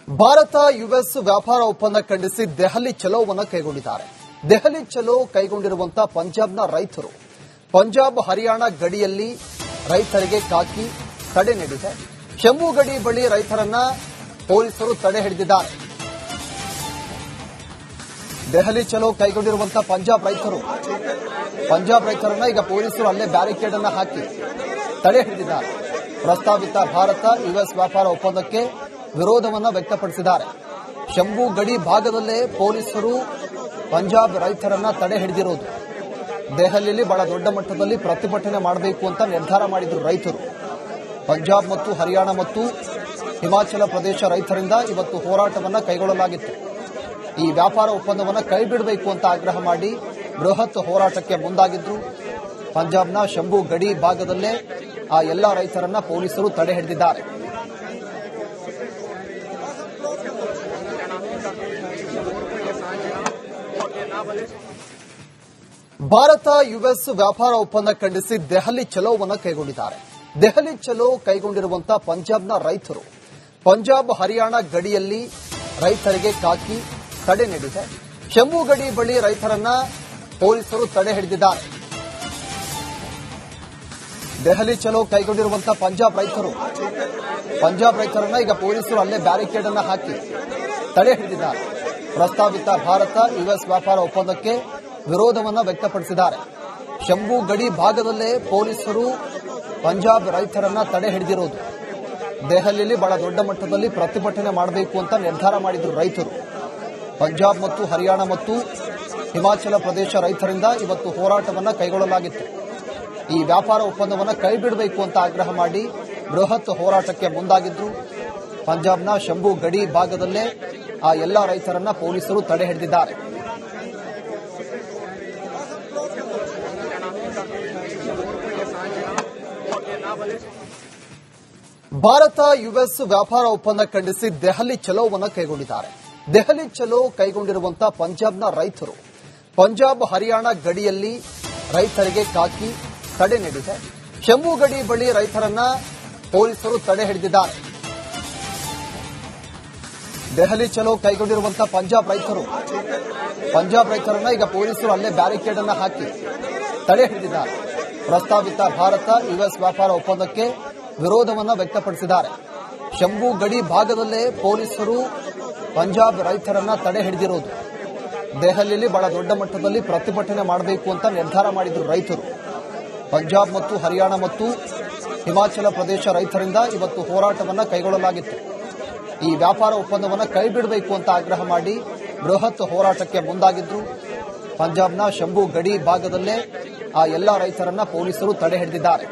Bharat US ವ್ಯಾಪಾರ ಒಪ್ಪಂದ ಖಂಡಿಸಿ ದೆಹಲಿ ಚಲೋವನ್ನು ಕೈಗೊಂಡಿದ್ದಾರೆ. ದೆಹಲಿ ಚಲೋ ಕೈಗೊಂಡಿರುವಂತಹ ಪಂಜಾಬ್ನ ರೈತರು ಪಂಜಾಬ್ ಹರಿಯಾಣ ಗಡಿಯಲ್ಲಿ ರೈತರಿಗೆ ಕಾಕಿ ತಡೆ ನೀಡಿದೆ. ಶಂಭು ಗಡಿ ಬಳಿ ರೈತರನ್ನ ಪೊಲೀಸರು ತಡೆ ಹಿಡಿದಿದ್ದಾರೆ. ದೆಹಲಿ ಚಲೋ ಕೈಗೊಂಡಿರುವಂತಹ ಪಂಜಾಬ್ ರೈತರನ್ನ ಈಗ ಪೊಲೀಸರು ಅಲ್ಲೇ ಬ್ಯಾರಿಕೇಡ್ ಅನ್ನು ಹಾಕಿ ತಡೆ ಹಿಡಿದಿದ್ದಾರೆ. ಪ್ರಸ್ತಾವಿತ ಭಾರತ ಯುಎಸ್ ವ್ಯಾಪಾರ ಒಪ್ಪಂದಕ್ಕೆ ವಿರೋಧವನ್ನು ವ್ಯಕ್ತಪಡಿಸಿದ್ದಾರೆ. ಶಂಭು ಗಡಿ ಭಾಗದಲ್ಲೇ ಪೊಲೀಸರು ಪಂಜಾಬ್ ರೈತರನ್ನ ತಡೆ ಹಿಡಿದಿರೋದು. ದೆಹಲಿಯಲ್ಲಿ ಬಹಳ ದೊಡ್ಡ ಮಟ್ಟದಲ್ಲಿ ಪ್ರತಿಭಟನೆ ಮಾಡಬೇಕು ಅಂತ ನಿರ್ಧಾರ ಮಾಡಿದ್ರು ರೈತರು. ಪಂಜಾಬ್ ಮತ್ತು ಹರಿಯಾಣ ಮತ್ತು ಹಿಮಾಚಲ ಪ್ರದೇಶ ರೈತರಿಂದ ಇವತ್ತು ಹೋರಾಟವನ್ನು ಕೈಗೊಳ್ಳಲಾಗಿತ್ತು. ಈ ವ್ಯಾಪಾರ ಒಪ್ಪಂದವನ್ನು ಕೈಬಿಡಬೇಕು ಅಂತ ಆಗ್ರಹ ಮಾಡಿ ಬೃಹತ್ ಹೋರಾಟಕ್ಕೆ ಮುಂದಾಗಿದ್ರು. ಪಂಜಾಬ್ನ ಶಂಭು ಗಡಿ ಭಾಗದಲ್ಲೇ ಆ ಎಲ್ಲಾ ರೈತರನ್ನ ಪೊಲೀಸರು ತಡೆ ಹಿಡಿದಿದ್ದಾರೆ. ಭಾರತ ಯುಎಸ್ ವ್ಯಾಪಾರ ಒಪ್ಪಂದ ಖಂಡಿಸಿ ದೆಹಲಿ ಚಲೋವನ್ನು ಕೈಗೊಂಡಿದ್ದಾರೆ. ದೆಹಲಿ ಚಲೋ ಕೈಗೊಂಡಿರುವಂತಹ ಪಂಜಾಬ್ನ ರೈತರು ಪಂಜಾಬ್ ಹರಿಯಾಣ ಗಡಿಯಲ್ಲಿ ರೈತರಿಗೆ ಕಾಕಿ ತಡೆ ನೀಡಿದೆ. ಶಂಭು ಗಡಿ ಬಳಿ ರೈತರನ್ನ ಪೊಲೀಸರು ತಡೆ ಹಿಡಿದಿದ್ದಾರೆ. ದೆಹಲಿ ಚಲೋ ಕೈಗೊಂಡಿರುವಂತಹ ಪಂಜಾಬ್ ರೈತರನ್ನ ಈಗ ಪೊಲೀಸರು ಅಲ್ಲೇ ಬ್ಯಾರಿಕೇಡ್ ಅನ್ನು ಹಾಕಿ ತಡೆ ಹಿಡಿದಿದ್ದಾರೆ. ಪ್ರಸ್ತಾವಿತ ಭಾರತ ಯುಎಸ್ ವ್ಯಾಪಾರ ಒಪ್ಪಂದಕ್ಕೆ ವಿರೋಧವನ್ನು ವ್ಯಕ್ತಪಡಿಸಿದ್ದಾರೆ. ಶಂಭು ಗಡಿ ಭಾಗದಲ್ಲೇ ಪೊಲೀಸರು ಪಂಜಾಬ್ ರೈತರನ್ನ ತಡೆ ಹಿಡಿದಿರೋದು. ದೆಹಲಿಯಲ್ಲಿ ಬಹಳ ದೊಡ್ಡ ಮಟ್ಟದಲ್ಲಿ ಪ್ರತಿಭಟನೆ ಮಾಡಬೇಕು ಅಂತ ನಿರ್ಧಾರ ಮಾಡಿದ್ರು ರೈತರು. ಪಂಜಾಬ್ ಮತ್ತು ಹರಿಯಾಣ ಮತ್ತು ಹಿಮಾಚಲ ಪ್ರದೇಶ ರೈತರಿಂದ ಇವತ್ತು ಹೋರಾಟವನ್ನು ಕೈಗೊಳ್ಳಲಾಗಿತ್ತು. ಈ ವ್ಯಾಪಾರ ಒಪ್ಪಂದವನ್ನು ಕೈಬಿಡಬೇಕು ಅಂತ ಆಗ್ರಹ ಮಾಡಿ ಬೃಹತ್ ಹೋರಾಟಕ್ಕೆ ಮುಂದಾಗಿದ್ರು. ಪಂಜಾಬ್ನ ಶಂಭು ಗಡಿ ಭಾಗದಲ್ಲೇ ಆ ಎಲ್ಲಾ ರೈತರನ್ನ ಪೊಲೀಸರು ತಡೆ ಹಿಡಿದಿದ್ದಾರೆ. ಭಾರತ ಯುಎಸ್ ವ್ಯಾಪಾರ ಒಪ್ಪಂದ ಖಂಡಿಸಿ ದೆಹಲಿ ಚಲೋವನ್ನು ಕೈಗೊಂಡಿದ್ದಾರೆ. ದೆಹಲಿ ಚಲೋ ಕೈಗೊಂಡಿರುವಂತಹ ಪಂಜಾಬ್ನ ರೈತರು ಪಂಜಾಬ್ ಹರಿಯಾಣ ಗಡಿಯಲ್ಲಿ ರೈತರಿಗೆ ಕಾಕಿ ತಡೆ ನೀಡಿದೆ. ಶಂಭು ಗಡಿ ಬಳಿ ರೈತರನ್ನ ಪೊಲೀಸರು ತಡೆ ಹಿಡಿದಿದ್ದಾರೆ. ದೆಹಲಿ ಚಲೋ ಕೈಗೊಂಡಿರುವಂತಹ ಪಂಜಾಬ್ ರೈತರನ್ನ ಈಗ ಪೊಲೀಸರು ಅಲ್ಲೇ ಬ್ಯಾರಿಕೇಡ್ ಅನ್ನು ಹಾಕಿ ತಡೆ ಹಿಡಿದಿದ್ದಾರೆ. ಪ್ರಸ್ತಾವಿತ ಭಾರತ ಯುಎಸ್ ವ್ಯಾಪಾರ ಒಪ್ಪಂದಕ್ಕೆ ವಿರೋಧವನ್ನು ವ್ಯಕ್ತಪಡಿಸಿದ್ದಾರೆ. ಶಂಭು ಗಡಿ ಭಾಗದಲ್ಲೇ ಪೊಲೀಸರು ಪಂಜಾಬ್ ರೈತರನ್ನ ತಡೆ ಹಿಡಿದಿರೋದು. ದೆಹಲಿಯಲ್ಲಿ ಬಹಳ ದೊಡ್ಡ ಮಟ್ಟದಲ್ಲಿ ಪ್ರತಿಭಟನೆ ಮಾಡಬೇಕು ಅಂತ ನಿರ್ಧಾರ ಮಾಡಿದ್ರು ರೈತರು. ಪಂಜಾಬ್ ಮತ್ತು ಹರಿಯಾಣ ಮತ್ತು ಹಿಮಾಚಲ ಪ್ರದೇಶ ರೈತರಿಂದ ಇವತ್ತು ಹೋರಾಟವನ್ನು ಕೈಗೊಳ್ಳಲಾಗಿತ್ತು. ಈ ವ್ಯಾಪಾರ ಒಪ್ಪಂದವನ್ನು ಕೈಬಿಡಬೇಕು ಅಂತ ಆಗ್ರಹ ಮಾಡಿ ಬೃಹತ್ ಹೋರಾಟಕ್ಕೆ ಮುಂದಾಗಿದ್ರು. ಪಂಜಾಬ್ನ ಶಂಭು ಗಡಿ ಭಾಗದಲ್ಲೇ ಆ ಎಲ್ಲಾ ರೈತರನ್ನ ಪೊಲೀಸರು ತಡೆ ಹಿಡಿದಿದ್ದಾರೆ.